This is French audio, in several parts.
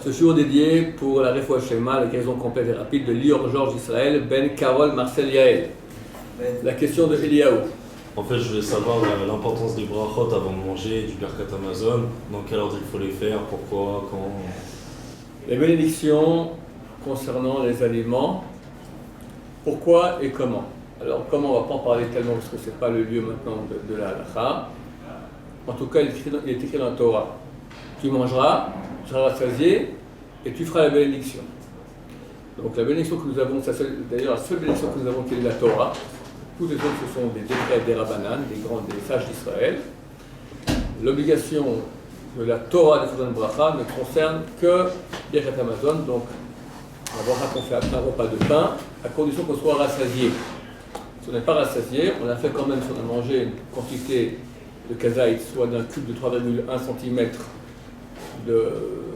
Ce jour dédié pour la Refoua Shema, la guérison complète et rapide de Lior Georges Israël, Ben Carole Marcel Yael. La question de Eliaou. En fait, je voulais savoir l'importance des brachot avant de manger du Birkat Amazon. Dans quel ordre il faut les faire, pourquoi, quand. Les bénédictions concernant les aliments, pourquoi et comment. Alors, comment, on ne va pas en parler tellement parce que ce n'est pas le lieu maintenant de la halakha. En tout cas, il est écrit dans la Torah. Tu mangeras, tu seras rassasié et tu feras la bénédiction. Donc la bénédiction que nous avons, d'ailleurs la seule bénédiction que nous avons qui est la Torah. Tous les autres ce sont des décrets des Rabbanan, des sages d'Israël. L'obligation de la Torah de Satan Bracha ne concerne que Birkat Amazon, donc la bracha qu'on fait après un repas de pain, à condition qu'on soit rassasié. Si on n'est pas rassasié, on a fait quand même si on a mangé une quantité de kazaït, soit d'un cube de 3,1 cm de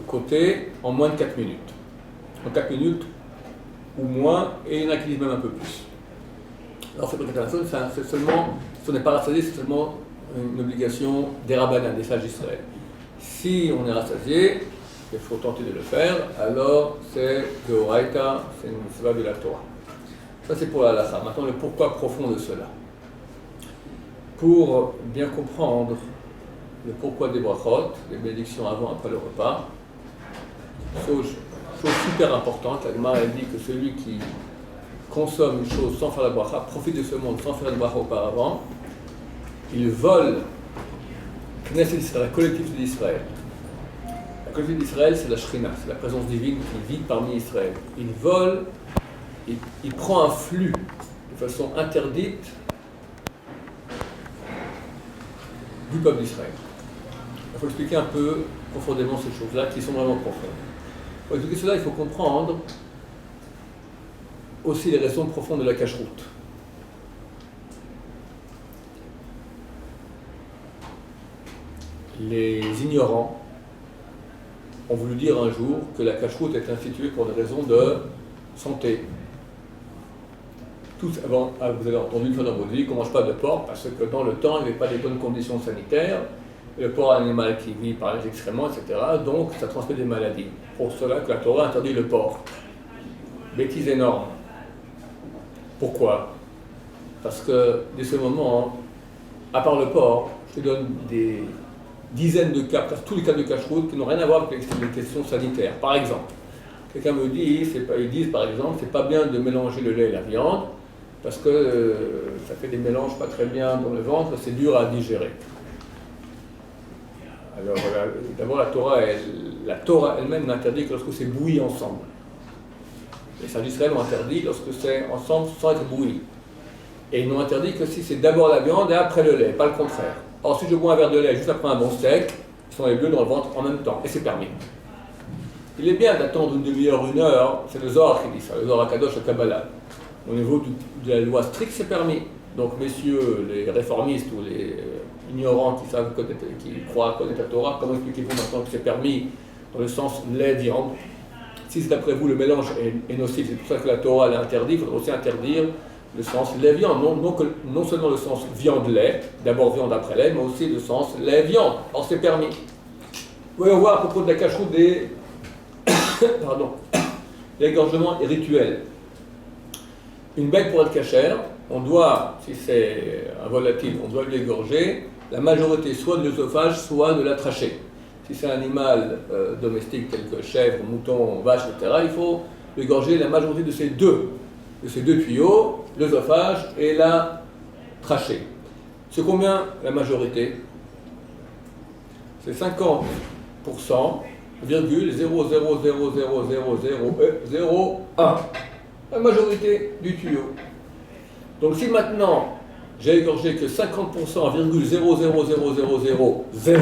côté, en moins de 4 minutes. En 4 minutes ou moins, et il y en a qui disent même un peu plus. Alors c'est seulement, si on n'est pas rassasié, c'est seulement une obligation des Rabbanan, des sages d'Israël. Si on est rassasié, il faut tenter de le faire, alors c'est de Horaïta, c'est une mitzvah de la Torah. Ça c'est pour la halakha. Maintenant le pourquoi profond de cela. Pour bien comprendre le pourquoi des brachot, les bénédictions avant et après le repas, chose super importante, la Gemara dit que celui qui consomme une chose sans faire la bracha, profite de ce monde sans faire la bracha auparavant, il vole Knesset Israël, la collectivité d'Israël. La collectivité d'Israël, c'est la Shrina, c'est la présence divine qui vit parmi Israël. Il vole, il prend un flux de façon interdite du peuple d'Israël. Il faut expliquer un peu profondément ces choses-là qui sont vraiment profondes. Pour expliquer cela, il faut comprendre aussi les raisons profondes de la cacheroute. Les ignorants ont voulu dire un jour que la cacheroute est instituée pour des raisons de santé. Tous avant, vous avez entendu une fois dans votre vie qu'on ne mange pas de porc parce que dans le temps, il n'y avait pas des bonnes conditions sanitaires. Le porc est un animal qui vit par les excréments, etc. Donc ça transmet des maladies. Pour cela que la Torah interdit le porc. Bêtise énorme. Pourquoi? Parce que dès ce moment, à part le porc, je te donne des dizaines de cas, presque tous les cas de cacheroute qui n'ont rien à voir avec les questions sanitaires. Par exemple, quelqu'un me dit, ils disent par exemple, c'est pas bien de mélanger le lait et la viande parce que ça fait des mélanges pas très bien dans le ventre, c'est dur à digérer. Alors d'abord la Torah elle-même n'interdit que lorsque c'est bouilli ensemble. Les sages d'Israël ont interdit lorsque c'est ensemble sans être bouilli. Et ils n'ont interdit que si c'est d'abord la viande et après le lait, pas le contraire. Or si je bois un verre de lait juste après un bon steak, ils sont les bleus dans le ventre en même temps, et c'est permis. Il est bien d'attendre une demi-heure, une heure, c'est le Zohar qui dit ça, le Zohar Kadosh, le Kabbalah. Au niveau de la loi stricte, c'est permis. Donc messieurs les réformistes ou les ignorants qui croient connaître la Torah, comment expliquez-vous maintenant que c'est permis dans le sens lait-viande? Si c'est d'après vous le mélange est nocif, c'est pour ça que la Torah l'a interdit, il faudrait aussi interdire le sens lait-viande, non seulement le sens viande-lait, d'abord viande après lait, mais aussi le sens lait-viande. Or c'est permis. Vous pouvez voir à propos de la cacheroute des l'égorgement est rituel. Une bête pour être cachère, on doit, si c'est un volatile, on doit l'égorger, la majorité soit de l'œsophage, soit de la trachée. Si c'est un animal domestique tel que chèvre, mouton, vache, etc., il faut égorger la majorité de ces deux tuyaux, l'œsophage et la trachée. C'est combien la majorité? C'est 50%, virgule 0,0000001. La majorité du tuyau. Donc si maintenant j'ai égorgé que 50%, virgule 0,00000,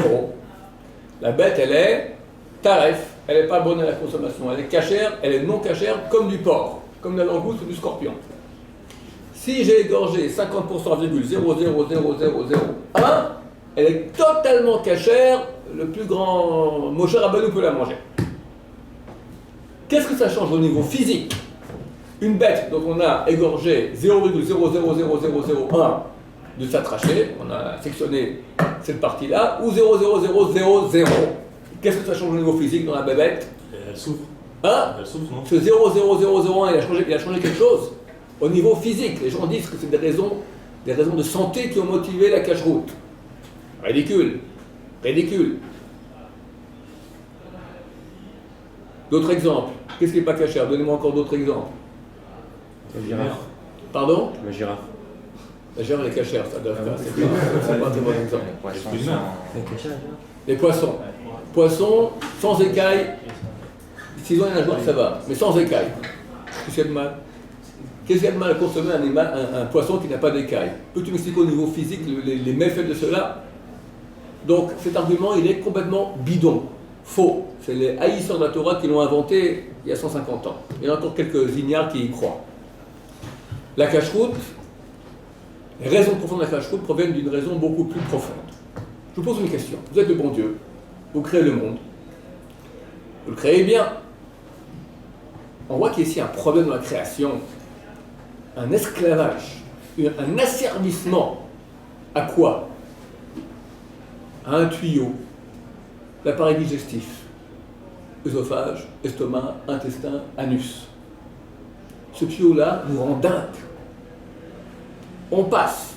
la bête elle est taref, elle n'est pas bonne à la consommation, elle est cachère, elle est non cachère comme du porc, comme de la langouste ou du scorpion. Si j'ai égorgé 50%, virgule 0,00001, elle est totalement cachère, le plus grand Moshe Rabbeinu peut la manger. Qu'est-ce que ça change au niveau physique? Une bête dont on a égorgé 0,0000001 de sa trachée, on a sectionné cette partie-là, ou 0,0000, Qu'est-ce que ça change au niveau physique dans la bébête? Et elle souffre. Hein? Elle souffre, non? Ce 0,0001, il a changé quelque chose au niveau physique. Les gens disent que c'est des raisons de santé qui ont motivé la cache-route. Ridicule. Ridicule. D'autres exemples. Qu'est-ce qui n'est pas cachère? Donnez-moi encore d'autres exemples. La girafe. Pardon? La girafe. La girafe, elle est cachère, ça doit faire. C'est pas un très bon exemple. Les poissons. Poissons sans écailles. S'ils ont un nageoire, ça va. Mais sans écailles. Qu'est-ce qu'il y a de mal? Qu'est-ce qu'il y a de mal à consommer un poisson qui n'a pas d'écailles? Peux-tu m'expliquer au niveau physique les méfaits de cela? Donc cet argument, il est complètement bidon. Faux. C'est les haïsseurs de la Torah qui l'ont inventé il y a 150 ans. Il y en a encore quelques ignares qui y croient. La cache-route, les raisons profondes de la cache-route proviennent d'une raison beaucoup plus profonde. Je vous pose une question. Vous êtes le bon Dieu. Vous créez le monde. Vous le créez bien. On voit qu'il y a ici un problème dans la création, un esclavage, un asservissement. À quoi? À un tuyau, l'appareil digestif, œsophage, estomac, intestin, anus. Ce tuyau-là nous rend dingue. On passe.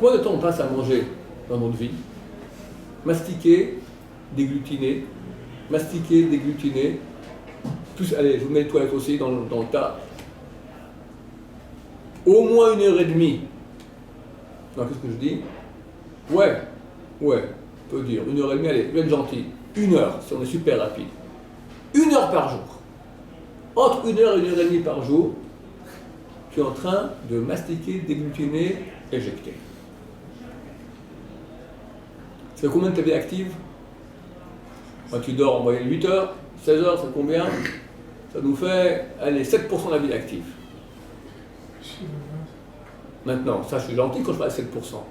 Combien de temps on passe à manger dans notre vie? Mastiquer, déglutiner, mastiquer, déglutiner. Plus, allez, je vous mets les toilettes aussi dans le tas. Au moins 1h30. Non, qu'est-ce que je dis? Ouais, on peut dire 1h30, allez, je vais être gentil. 1 heure, si on est super rapide. 1 heure par jour. Entre 1 heure et 1h30 par jour, tu es en train de mastiquer, déglutiner, éjecter. Ça fait combien de ta vie active? Quand tu dors en moyenne 8 heures, 16 heures, c'est combien? Ça nous fait, allez, 7% de la vie active. Maintenant, ça je suis gentil quand je parle de 7%.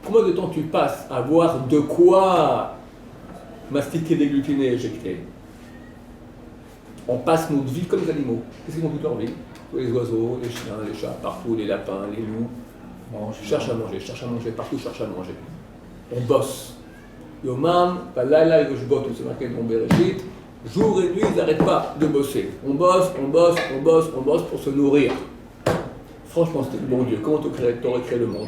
Combien de temps tu passes à voir de quoi mastiquer, déglutiner, éjecter? On passe notre vie comme les animaux. Qu'est-ce qu'ils font toute leur vie? Les oiseaux, les chiens, les chats, partout, les lapins, les loups. Cherchent à manger, partout cherchent à manger. On bosse. Yomam, Balala, et Yoshbot, c'est marqué dans Bereshit. Jour et nuit, ils n'arrêtent pas de bosser. On bosse pour se nourrir. Franchement, c'était le bon Dieu. Comment tu aurais créé le monde?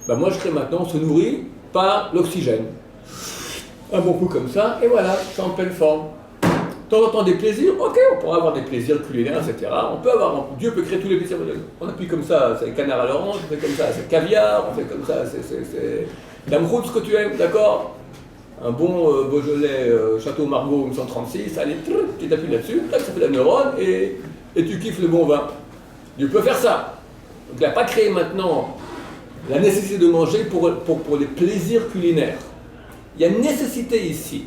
Moi, je crée maintenant, on se nourrit par l'oxygène. Un bon coup comme ça, et voilà, c'est en pleine forme. De temps en temps, des plaisirs, ok, on pourra avoir des plaisirs culinaires, etc. On peut avoir, Dieu peut créer tous les plaisirs. On appuie comme ça, c'est canard à l'orange, on fait comme ça, c'est caviar, on fait comme ça, c'est d'amrout, ce que tu aimes, d'accord? Un bon Beaujolais Château Margaux 1936, allez, tu t'appuies là-dessus, ça fait la neurone, et tu kiffes le bon vin. Dieu peut faire ça. Donc il n'a pas créé maintenant la nécessité de manger pour les plaisirs culinaires. Il y a une nécessité ici.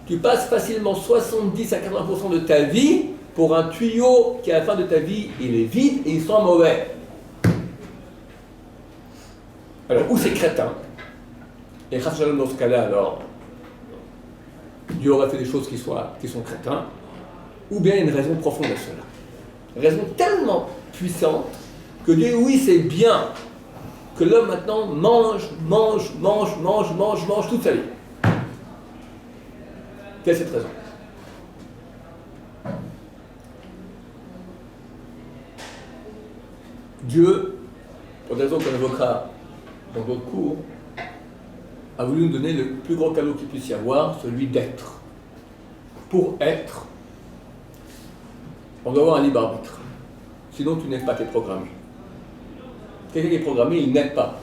Tu passes facilement 70 à 80% de ta vie pour un tuyau qui à la fin de ta vie, il est vide et il sent mauvais. Alors, où c'est crétin? Et dans ce cas-là, alors, Dieu aurait fait des choses qui sont crétins, ou bien il y a une raison profonde à cela. Une raison tellement puissante que Dieu, oui, c'est bien que l'homme maintenant mange toute sa vie. Quelle est cette raison? Dieu, pour des raisons qu'on évoquera dans d'autres cours, a voulu nous donner le plus gros cadeau qu'il puisse y avoir, celui d'être. Pour être, on doit avoir un libre arbitre. Sinon, tu n'aides pas, tu es programmé. Quelqu'un qui est programmé, il n'aide pas.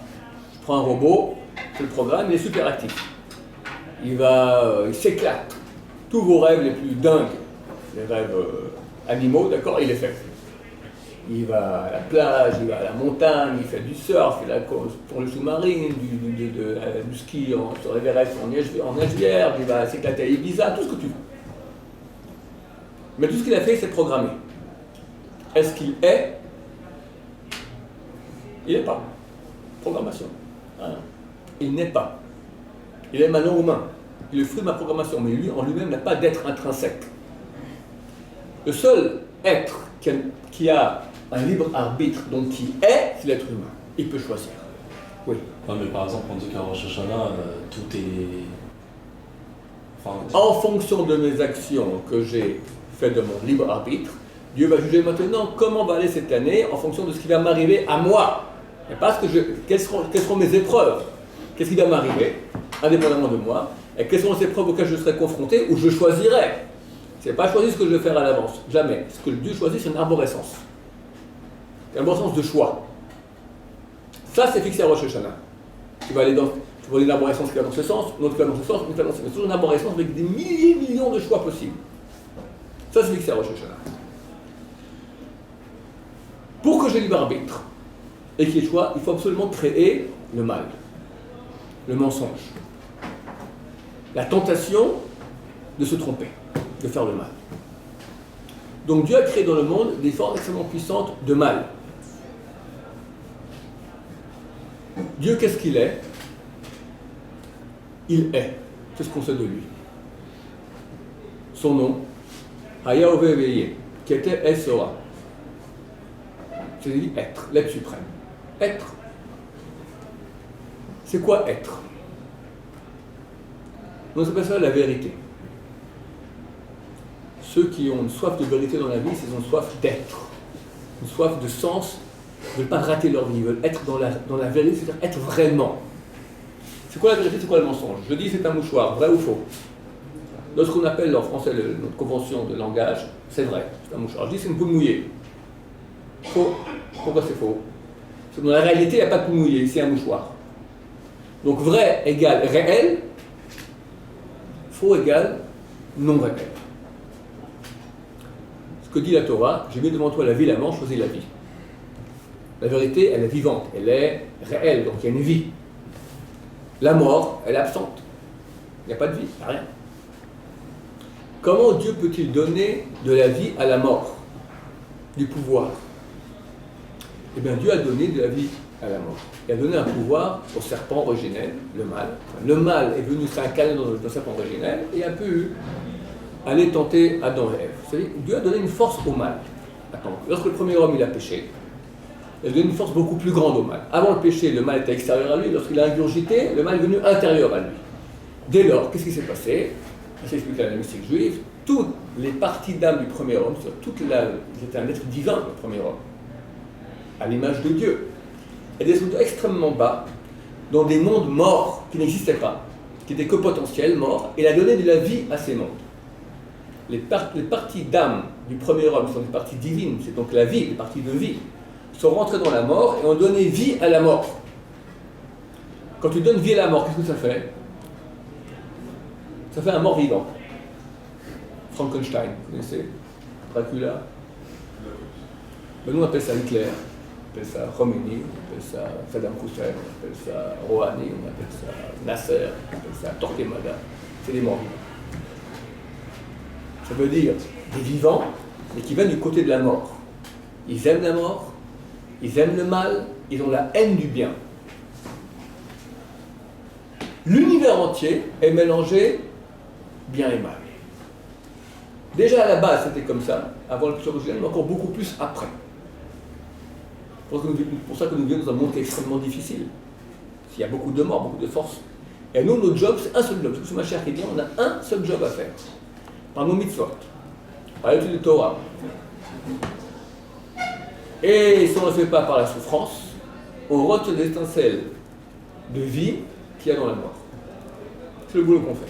Je prends un robot, je le programme, il est super actif. Il s'éclate. Tous vos rêves les plus dingues, les rêves animaux, d'accord, il les fait. Il va à la plage, il va à la montagne, il fait du surf, il pour le sous-marine, du ski sur l'Everest en neige-vierge, il va s'éclater à Ibiza, tout ce que tu veux. Mais tout ce qu'il a fait, c'est programmé. Est-ce qu'il est? Il n'est pas. Programmation. Hein? Il n'est pas. Il est maintenant humain. Il est le fruit de ma programmation, mais lui, en lui-même, n'a pas d'être intrinsèque. Le seul être qui a un libre arbitre, donc qui est, c'est l'être humain. Il peut choisir. Oui. Non, mais par exemple, on dit qu'à Rosh Hashanah, tout est en fonction de mes actions que j'ai faites de mon libre arbitre, Dieu va juger maintenant comment va aller cette année en fonction de ce qui va m'arriver à moi. Et parce que quelles seront mes épreuves? Qu'est-ce qui va m'arriver, indépendamment de moi? Et quelles sont les épreuves auxquelles je serai confronté ou je choisirai? Ce n'est pas choisir ce que je vais faire à l'avance, jamais. Ce que Dieu choisit, c'est une arborescence. C'est une arborescence de choix. Ça, c'est fixé à Rosh Hashanah. Tu vas aller une arborescence qui va dans ce sens, une autre qui va dans ce sens, une autre qui va dans ce sens. C'est toujours une arborescence avec des millions de choix possibles. Ça, c'est fixé à Rosh Hashanah. Pour que j'ai libre arbitre et qu'il y ait choix, il faut absolument créer le mal, le mensonge, la tentation de se tromper, de faire le mal. Donc Dieu a créé dans le monde des forces extrêmement puissantes de mal. Dieu, qu'est-ce qu'il est? Il est. C'est ce qu'on sait de lui. Son nom, Haya Ove Veye, qui était Esora. C'est-à-dire être, l'être suprême. Être. C'est quoi être? On appelle ça la vérité. Ceux qui ont une soif de vérité dans la vie, c'est une soif d'être. Une soif de sens. Ils ne veulent pas rater leur vie, ils veulent être dans la vérité, c'est-à-dire être vraiment. C'est quoi la vérité, c'est quoi le mensonge? Je dis c'est un mouchoir, vrai ou faux? Dans ce qu'on appelle en français notre convention de langage, c'est vrai, c'est un mouchoir. Je dis c'est une poule mouillée. Faux. Pourquoi c'est faux? Parce que dans la réalité, il n'y a pas de poule mouillée, c'est un mouchoir. Donc vrai égale réel, faux égale non réel. Ce que dit la Torah, j'ai mis devant toi la vie, la mort, choisis la vie. La vérité, elle est vivante, elle est réelle, donc il y a une vie. La mort, elle est absente. Il n'y a pas de vie, il n'y a rien. Comment Dieu peut-il donner de la vie à la mort? Du pouvoir. Eh bien, Dieu a donné de la vie à la mort. Il a donné un pouvoir au serpent originel, le mal. Le mal est venu s'incarner dans le serpent originel et a pu aller tenter Adam et Ève. C'est-à-dire, Dieu a donné une force au mal. Attends, lorsque le premier homme il a péché, il a donné une force beaucoup plus grande au mal. Avant le péché, le mal était extérieur à lui. Lorsqu'il a ingurgité, le mal est devenu intérieur à lui. Dès lors, qu'est-ce qui s'est passé? Ça explique la mystique juive. Toutes les parties d'âme du premier homme, c'était un être divin, le premier homme, à l'image de Dieu, est descendu extrêmement bas, dans des mondes morts qui n'existaient pas, qui n'étaient que potentiels, morts, et il a donné de la vie à ces mondes. Les parties d'âme du premier homme sont des parties divines, c'est donc la vie, les parties de vie, sont rentrées dans la mort et ont donné vie à la mort. Quand tu donnes vie à la mort, qu'est-ce que ça fait? Ça fait un mort vivant. Frankenstein, vous connaissez? Dracula. Ben, nous on appelle ça Hitler, on appelle ça Khomeini, on appelle ça Saddam Hussein, on appelle ça Rouhani, on appelle ça Nasser, on appelle ça Torquemada. C'est des morts vivants. Ça veut dire des vivants, mais qui viennent du côté de la mort. Ils aiment la mort, ils aiment le mal, ils ont la haine du bien. L'univers entier est mélangé bien et mal. Déjà à la base, c'était comme ça, avant le péché originel, mais encore beaucoup plus après. C'est pour ça que nous vivons dans un monde qui est extrêmement difficile. Il y a beaucoup de morts, beaucoup de forces. Et nous, notre job, c'est un seul job. C'est ma chère qui dit, on a un seul job à faire. Par nos mitzvot, par l'étude de Torah. Et si on ne le fait pas par la souffrance, on retire des étincelles de vie qu'il y a dans la mort. C'est le boulot qu'on fait.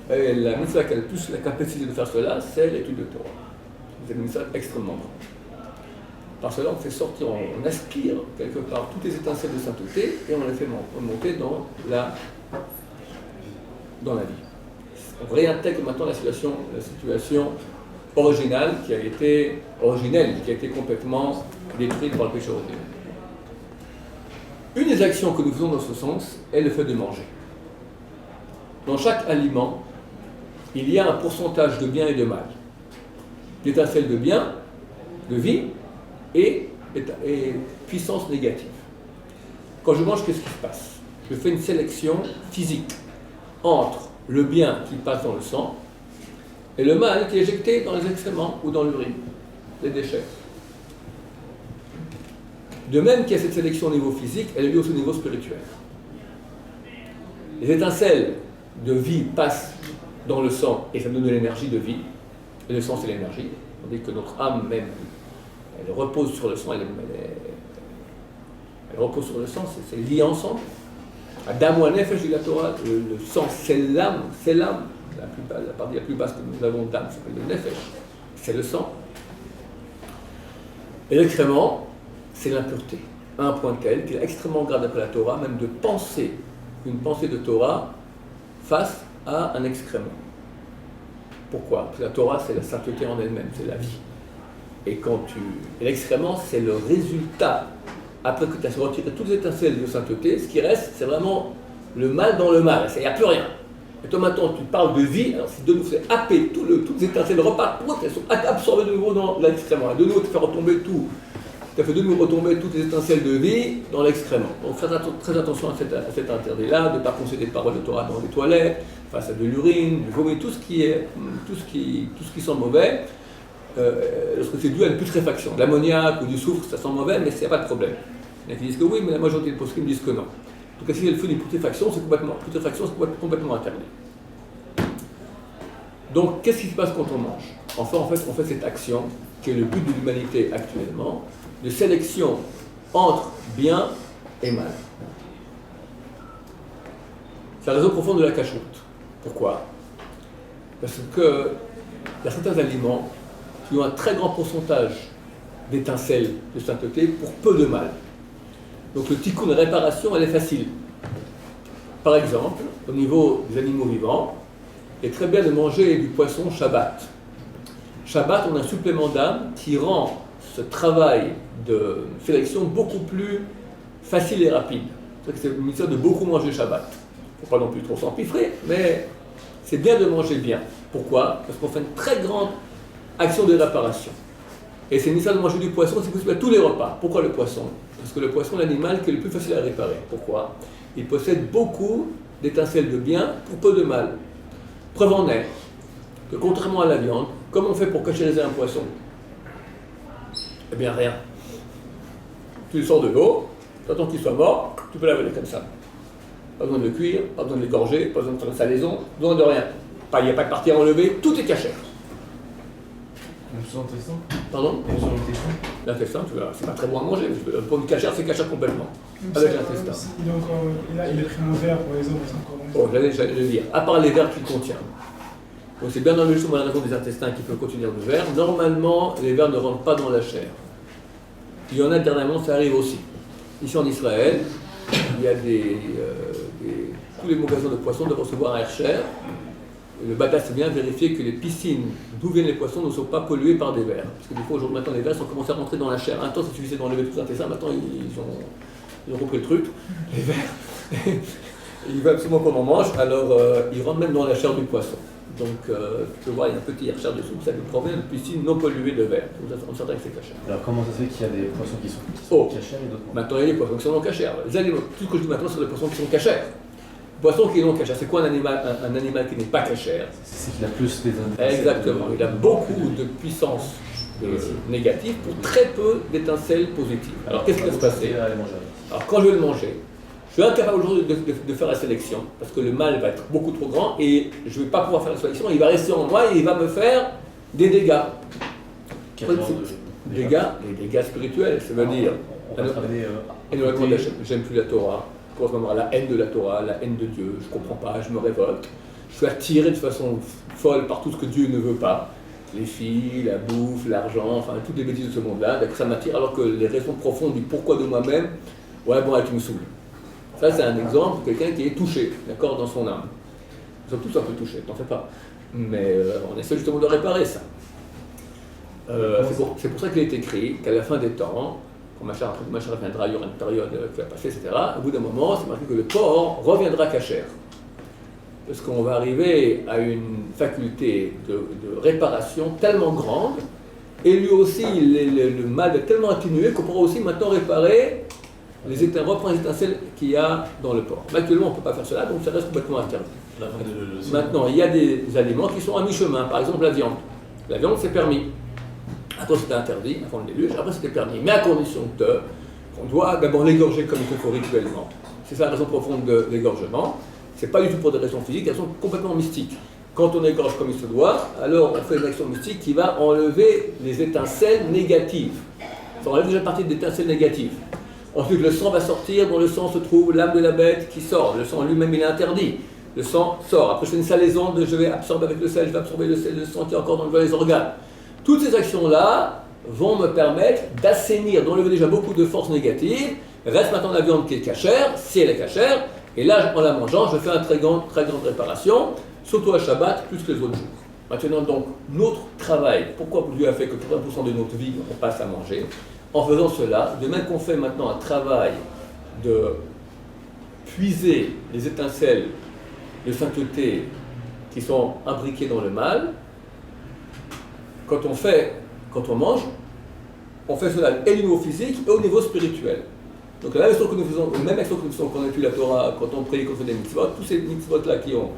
Et la mitzvah qui a le plus la capacité de faire cela, c'est l'étude de Torah. C'est une mitzvah extrêmement grande. Par cela, on fait sortir, on aspire quelque part toutes les étincelles de sainteté et on les fait monter dans la vie. On réintègre maintenant la situation originale qui a été complètement détruite par le péché originel. Une des actions que nous faisons dans ce sens est le fait de manger. Dans chaque aliment, il y a un pourcentage de bien et de mal. L'étincelle de bien, de vie, et puissance négative. Quand je mange, qu'est-ce qui se passe? Je fais une sélection physique entre le bien qui passe dans le sang et le mal qui est éjecté dans les excréments ou dans l'urine, les déchets. De même qu'il y a cette sélection au niveau physique, elle est liée aussi au niveau spirituel. Les étincelles de vie passe dans le sang et ça donne de l'énergie de vie. Et le sang, c'est l'énergie. Tandis que notre âme même, elle repose sur le sang, elle repose sur le sang, c'est lié ensemble. Adam ou Nefesh, dit la Torah, le sang, c'est l'âme. La partie la plus basse que nous avons d'âme s'appelle le Nefesh, c'est le sang. Et l'excrément, c'est l'impureté. À un point tel qu'il est extrêmement grave d'après la Torah, même de penser une pensée de Torah face à un excrément. Pourquoi? Parce que la Torah, c'est la sainteté en elle-même, c'est la vie. Et l'excrément, c'est le résultat. Après que tu as retiré toutes les étincelles de sainteté, ce qui reste, c'est vraiment le mal dans le mal. Il n'y a plus rien. Et toi maintenant, tu parles de vie, alors si de nouveau c'est happer, toutes les étincelles repartent, elles sont absorbées de nouveau dans l'excrément. Et de nouveau, tu fais retomber tout. Tu as fait de nouveau retomber toutes les étincelles de vie dans l'excrément. Donc faites très attention à cet interdit-là, de ne pas prononcer des paroles de Torah dans les toilettes, face à de l'urine, du vomi, tout ce qui sent mauvais. Lorsque c'est dû à une putréfaction, de l'ammoniac ou du soufre, ça sent mauvais, mais il n'y a pas de problème. Il y en a qui disent que oui, mais la majorité des postes me disent que non. En tout cas, si elle fait une putréfaction, c'est complètement interdit. Donc, qu'est-ce qui se passe quand on mange? Enfin, en fait, on fait cette action, qui est le but de l'humanité actuellement, de sélection entre bien et mal. C'est la raison profonde de la cachoute. Pourquoi? Parce que il y a certains aliments qui ont un très grand pourcentage d'étincelles de sainteté pour peu de mal. Donc le tikkun de réparation, elle est facile. Par exemple, au niveau des animaux vivants, il est très bien de manger du poisson Shabbat. Shabbat, on a un supplément d'âme qui rend ce travail de sélection beaucoup plus facile et rapide. C'est une mission de beaucoup manger Shabbat. Il ne faut pas non plus trop s'empiffrer, mais c'est bien de manger bien. Pourquoi? Parce qu'on fait une très grande action de réparation. Et c'est nécessaire de manger du poisson, c'est possible à tous les repas. Pourquoi le poisson? Parce que le poisson est l'animal qui est le plus facile à réparer. Pourquoi? Il possède beaucoup d'étincelles de bien pour peu de mal. Preuve en est que contrairement à la viande, comment on fait pour cachériser un poisson? Eh bien rien. Tu le sors de l'eau, tu attends qu'il soit mort, tu peux l'avaler comme ça. Pas besoin de le cuire, pas besoin de l'égorger, pas besoin de faire une salaison, pas besoin de rien. Il n'y a pas de partie à enlever, tout est caché. Même sur l'intestin? Pardon? Même sur l'intestin? L'intestin, tu vois, c'est pas très bon à manger, mais pour une cachère, c'est cachère complètement. Avec l'intestin. Il a pris un verre, par exemple, c'est encore bon. Bon, j'allais le dire. À part les verres qu'il contient. Donc c'est bien dans le leçon de la raison des intestins qu'il peut contenir le verre. Normalement, les verres ne rentrent pas dans la chair. Il y en a dernièrement, ça arrive aussi. Ici en Israël, il y a tous les magasins de poissons doivent recevoir un Hercher. Le Bata, c'est bien vérifier que les piscines d'où viennent les poissons ne sont pas polluées par des vers. Parce que des fois, aujourd'hui, maintenant, les vers sont commencés à rentrer dans la chair. Un temps, ça suffisait d'enlever tout l'intestin. Maintenant, ils ont repris le truc. Les vers, il veut absolument qu'on en mange. Alors, ils rentrent même dans la chair du poisson. Donc, tu peux voir, il y a un petit Hercher dessous. Ça nous provient d'une piscine non polluée de vers. On s'entend que c'est cachère. Alors, comment ça se fait qu'il y a des poissons qui sont cachères et d'autres non? Maintenant, il y a des poissons qui sont non cachères. Les animaux, tout ce que je dis maintenant, c'est des poissons qui sont cachères. Poisson qui est non cachère, c'est quoi un animal qui n'est pas cachère? C'est qu'il a plus des Exactement, il a beaucoup de puissance négative pour très peu d'étincelles positives. Alors qu'est-ce qui va se passer? Alors quand je vais le manger, je suis incapable aujourd'hui de faire la sélection, parce que le mal va être beaucoup trop grand et je ne vais pas pouvoir faire la sélection, il va rester en moi et il va me faire des dégâts. Les dégâts spirituels, ça veut dire, j'aime plus la Torah. Pour ce moment, la haine de la Torah, la haine de Dieu, je ne comprends pas, je me révolte. Je suis attiré de façon folle par tout ce que Dieu ne veut pas. Les filles, la bouffe, l'argent, enfin toutes les bêtises de ce monde-là, ça m'attire alors que les raisons profondes du pourquoi de moi-même, ouais bon, tu me saoules. Ça c'est un exemple de quelqu'un qui est touché, d'accord, dans son âme. Nous sommes tous un peu touchés, t'en fais pas. Mais on essaie justement de réparer ça. C'est pour ça qu'il est écrit qu'à la fin des temps, quand Machar reviendra, il y aura une période qui va passer, etc. Au bout d'un moment, c'est marqué que le porc reviendra cachère. Parce qu'on va arriver à une faculté de réparation tellement grande, et lui aussi, le mal est tellement atténué qu'on pourra aussi maintenant réparer reprendre les étincelles qu'il y a dans le porc. Mais actuellement, on ne peut pas faire cela, donc ça reste complètement interdit. Maintenant, il y a des aliments qui sont à mi-chemin, par exemple la viande. La viande, c'est permis. Après, c'était interdit, avant le déluge, après, c'était permis. Mais à condition qu'on doit d'abord l'égorger comme il faut rituellement. C'est ça la raison profonde de l'égorgement. C'est pas du tout pour des raisons physiques, elles sont complètement mystiques. Quand on égorge comme il se doit, alors on fait une action mystique qui va enlever les étincelles négatives. Ça enlève déjà partie des étincelles négatives. Ensuite, le sang va sortir, dans le sang se trouve l'âme de la bête qui sort. Le sang lui-même, il est interdit. Le sang sort. Après, je fais une salaison, je vais absorber avec le sel, je vais absorber le sang qui est encore dans les organes. Toutes ces actions-là vont me permettre d'assainir, d'enlever déjà beaucoup de forces négatives. Reste maintenant la viande qui est cachère, si elle est cachère. Et là, en la mangeant, je fais une très grande réparation, surtout à Shabbat, plus que les autres jours. Maintenant, donc, notre travail, pourquoi Dieu a fait que 80% de notre vie, on passe à manger? En faisant cela, de même qu'on fait maintenant un travail de puiser les étincelles de sainteté qui sont imbriquées dans le mal, quand on mange, on fait cela et au niveau physique et au niveau spirituel. Donc la même action que nous faisons, quand on étudie la Torah, quand on prie, quand on fait des mitzvot, tous ces mitzvot-là qui ont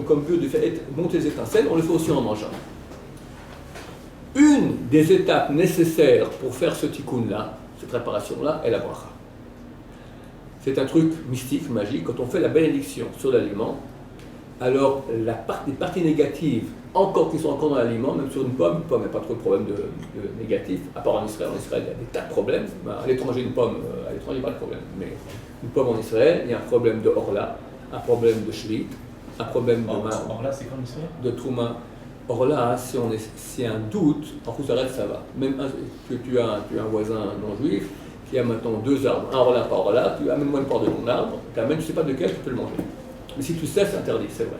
comme but de faire monter les étincelles, on le fait aussi en mangeant. Une des étapes nécessaires pour faire ce tikkun-là, cette réparation-là, est la bracha. C'est un truc mystique, magique. Quand on fait la bénédiction sur l'aliment, alors les parties négatives, qui sont encore dans l'aliment, même sur une pomme, il n'y a pas trop de problème de négatif, à part en Israël. En Israël, il y a des tas de problèmes. À l'étranger, une pomme, à l'étranger, il n'y a pas de problème. Mais une pomme en Israël, il y a un problème de orla, un problème de shvit, un problème de Orla, c'est quoi l'Israël? De trouma. Orla, si y a un doute, en Kouzarel, ça va. Même que tu as un voisin non-juif qui a maintenant 2 arbres, un orla par orla, tu amènes-moi une part de ton arbre, tu amènes, je ne sais pas de quel, tu peux le manger. Mais si tu sais, c'est interdit, c'est vrai.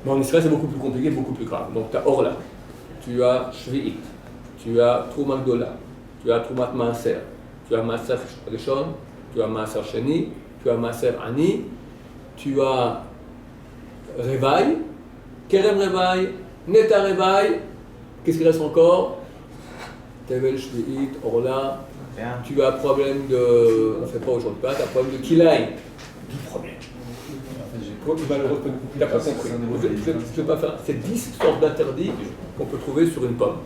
Mais en Israël, c'est beaucoup plus compliqué, beaucoup plus grave. Donc tu as orla, tu as shvi'it, tu as trouma gdola, tu as troumat maaser, tu as maaser rishon, tu as maaser sheni, tu as maaser ani, tu as revaï, kerem revaï, neta revaï, qu'est-ce qu'il reste encore? Tevel, shvi'it, orla, tu as problème de, on ne fait pas aujourd'hui pas, tu as problème de kilaï. 10 problèmes. Malheureusement, tu n'as pas compris. Je vais pas faire. C'est 10 sortes d'interdits qu'on peut trouver sur une pomme.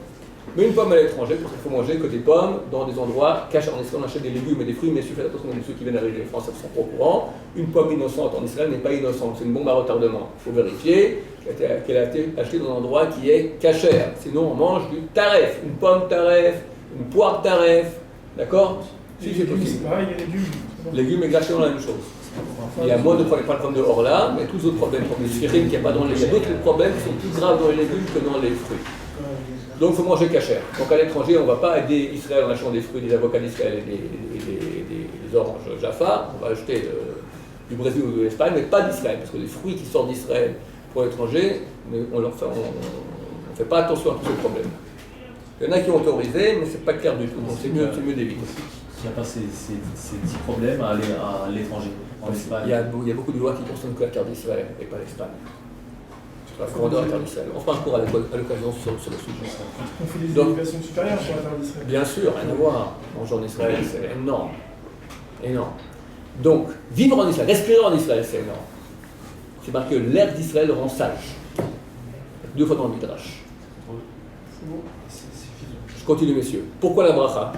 Mais une pomme à l'étranger, parce qu'il faut manger que des pommes dans des endroits cachés. En Israël, on achète des légumes et des fruits, mais il suffit attention, ceux qui viennent d'arriver en France, ils sont pas au courant. Une pomme innocente en Israël n'est pas innocente, c'est une bombe à retardement. Il faut vérifier qu'elle a été achetée dans un endroit qui est cachère. Sinon, on mange du taref, une pomme taref, une poire taref. D'accord? Si c'est possible. C'est pareil, il y a légumes. Légumes exactement la même chose. Il y a moins de problèmes, pas le problème de orla, mais tous les autres problèmes, comme les sphériques, il y a d'autres problèmes qui sont plus graves dans les légumes que dans les fruits. Donc il faut manger cachère. Donc à l'étranger, on ne va pas aider Israël en achetant des fruits, des avocats d'Israël et des oranges Jaffa. On va acheter du Brésil ou de l'Espagne, mais pas d'Israël, parce que les fruits qui sortent d'Israël pour l'étranger, on ne fait pas attention à tous ces problèmes. Il y en a qui ont autorisé, mais ce n'est pas clair du tout, donc c'est mieux d'éviter. Il n'y a pas ces 10 problèmes à l'étranger, en Espagne. Il y a beaucoup de lois qui concernent que la terre d'Israël et pas l'Espagne. La grandeur de la terre d'Israël. On fera un cours à l'occasion sur le sujet. On fait des élévations supérieures sur la terre d'Israël. Bien sûr, rien à voir. Manger en Israël, c'est énorme. Énorme. Donc, vivre en Israël, respirer en Israël, c'est énorme. C'est marqué que l'air d'Israël rend sage. 2 fois dans le Midrash. Je continue, messieurs. Pourquoi la bracha?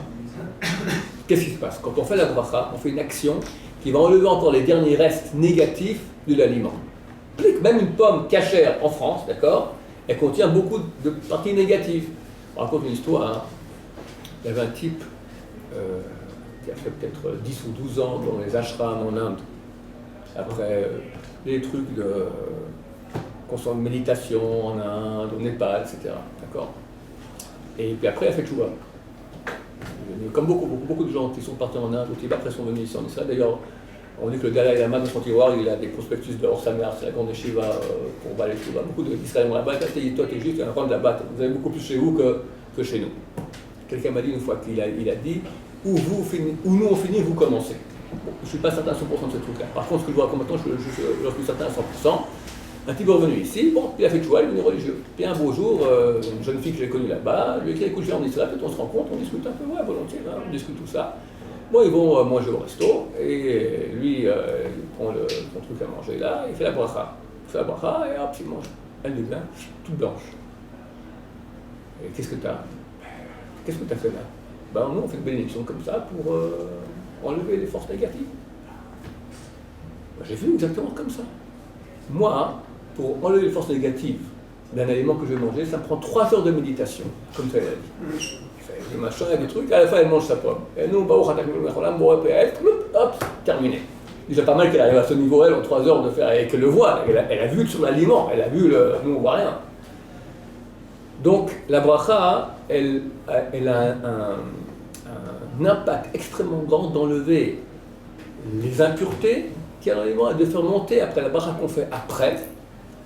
Qu'est-ce qui se passe? Quand on fait la bracha, on fait une action qui va enlever encore les derniers restes négatifs de l'aliment. Même une pomme cachère en France, d'accord, elle contient beaucoup de parties négatives. On raconte une histoire. Hein. Il y avait un type qui a fait peut-être 10 ou 12 ans dans les ashrams en Inde. Après, les trucs de méditation en Inde, au Népal, etc. D'accord. Et puis après, elle a fait tchouva. Comme beaucoup de gens qui sont partis en Inde, au Tibet, après sont venus ici en Israël. D'ailleurs, on dit que le Dalai Lama, dans son tiroir, il a des prospectus de Orsamer, c'est la grande yeshiva pour Balé Tchouva. Beaucoup d'Israéliens vont là-bas, toi t'es juste, tu as un rang de là-bas, vous avez beaucoup plus chez vous que chez nous. Quelqu'un m'a dit une fois qu'il a dit, où nous on finit, vous commencez. Bon, je ne suis pas certain à 100% de ce truc-là. Par contre, ce que je vois comme maintenant, je suis certain à 100%. Un type est revenu ici, bon, il a fait tchouva, il est devenu religieux. Puis un beau jour, une jeune fille que j'ai connue là-bas, lui a dit écoute, je viens en Israël, peut-être on se rencontre, on discute un peu, ouais, volontiers, hein, on discute tout ça. Bon, ils vont manger au resto, et lui, il prend son truc à manger là, il fait la bracha. Il fait la bracha, et hop, il mange. Elle devient toute blanche. Et qu'est-ce que tu as fait là? Ben, nous, on fait une bénédiction comme ça pour enlever les forces négatives. J'ai vu exactement comme ça. Moi, pour enlever les forces négatives d'un aliment que je vais manger, ça me prend 3 heures de méditation, comme ça elle a dit. Je fais des machins, des trucs, à la fin elle mange sa pomme. Et nous, hop, terminé. Déjà pas mal qu'elle arrive à ce niveau, elle, en 3 heures de faire, et qu'elle le voit, elle a vu sur l'aliment, elle a vu nous on voit rien. Donc la bracha, elle a un impact extrêmement grand d'enlever les impuretés qu'il y a dans l'aliment et de faire monter, après la bracha qu'on fait après,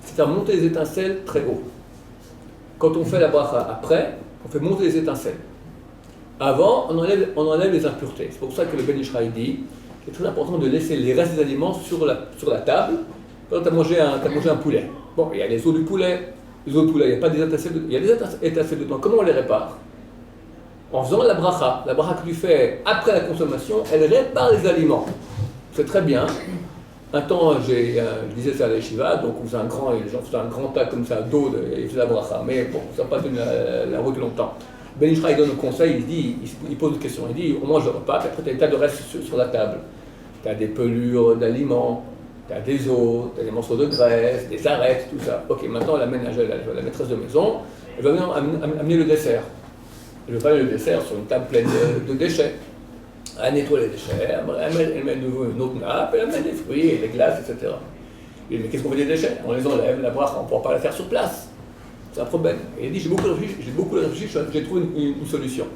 c'est-à-dire monter les étincelles très haut. Quand on fait la bracha après, on fait monter les étincelles. Avant, on enlève les impuretés. C'est pour ça que le Ben Ish Chai dit qu'il est très important de laisser les restes des aliments sur la table. Quand tu as mangé un poulet, bon, il y a les os du poulet. Les os du poulet, il n'y a pas des étincelles, il y a des étincelles dedans. Comment on les répare? En faisant la bracha que tu fais après la consommation, elle répare les aliments. C'est très bien. Un temps, je disais ça à l'Yeshiva, donc on faisait les gens faisaient un grand tas comme ça d'eau et ils faisaient la bracha. Mais bon, ça n'a pas tenu la route longtemps. Ben Ish Chai donne un conseil, il pose une question, il dit on mange le repas, puis après tu as des tas de restes sur la table. Tu as des pelures d'aliments, tu as des os, tu as des morceaux de graisse, des arêtes, tout ça. Ok, maintenant la maîtresse de maison, elle va venir amener le dessert. Elle va pas amener le dessert sur une table pleine de déchets. Elle nettoie les déchets, elle met de nouveau une autre nappe, elle met des fruits, des glaces, etc. Il dit mais qu'est-ce qu'on fait des déchets? On les enlève, la bracha, on ne pourra pas la faire sur place. C'est un problème. Et il dit, j'ai beaucoup réfléchi, j'ai trouvé une solution.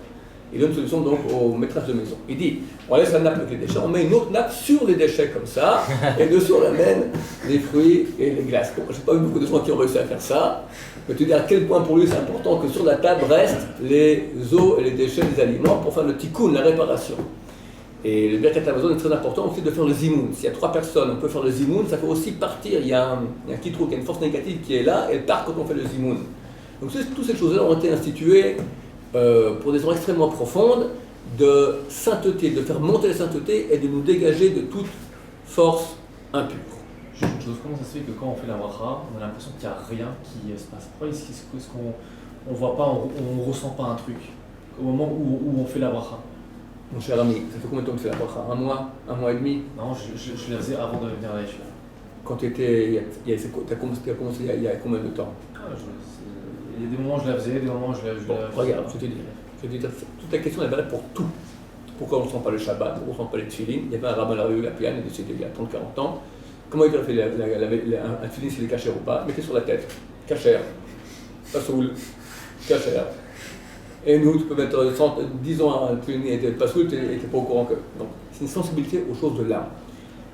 Il donne une solution donc aux maîtresses de maison. Il dit, on laisse la nappe avec les déchets, on met une autre nappe sur les déchets comme ça, et dessus on amène les fruits et les glaces. Bon, je n'ai pas vu beaucoup de gens qui ont réussi à faire ça, mais tu dis à quel point pour lui c'est important que sur la table restent les os et les déchets des aliments pour faire le tikkun, la réparation. Et le Birkat Hamazon est très important aussi de faire le zimoun. S'il y a 3 personnes, on peut faire le zimoun, ça peut aussi partir. Il y a un petit trou, il y a une force négative qui est là, elle part quand on fait le zimoun. Donc toutes ces choses-là ont été instituées pour des raisons extrêmement profondes de sainteté, de faire monter la sainteté et de nous dégager de toute force impure. Juste une chose, comment ça se fait que quand on fait la bracha, on a l'impression qu'il n'y a rien qui se passe? Pourquoi est-ce qu'on ne voit pas, on ne ressent pas un truc au moment où on fait la bracha? Mon cher ami, ça fait combien de temps que tu fais la bracha? Un mois et demi? Non, je la faisais avant de venir à l'Yeshiva. Quand tu étais. Tu as commencé il y a combien de temps? Il y a des moments où je la faisais, des moments où je la Bon, regarde, je te dis, toute ta question est vraie pour tout. Pourquoi on ne sent pas le Shabbat? Pourquoi on ne sent pas les tefilines? Il y avait un rabbin à la rue, la Piane, il est décédé il y a 30-40 ans. Comment il a fait un tefilin s'il est caché ou pas? Mettez sur la tête. Cacher. Pas soul. Cacher. Et nous, tu peux mettre 10 ans à tefilin et pas soul, tu n'es pas au courant que. Donc, c'est une sensibilité aux choses de l'âme.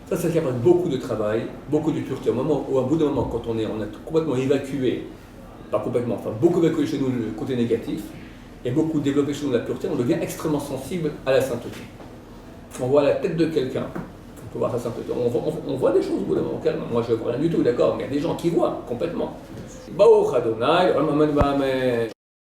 Ça requiert beaucoup de travail, beaucoup de pureté. Au bout d'un moment, quand on a complètement évacué, pas complètement, enfin beaucoup évacué chez nous le côté négatif, et beaucoup développé chez nous la pureté, on devient extrêmement sensible à la sainteté. On voit la tête de quelqu'un, on peut voir sa sainteté, on voit des choses au bout d'un moment. Moi je ne vois rien du tout, d'accord, mais il y a des gens qui voient complètement. Baruch Adonai, Amen.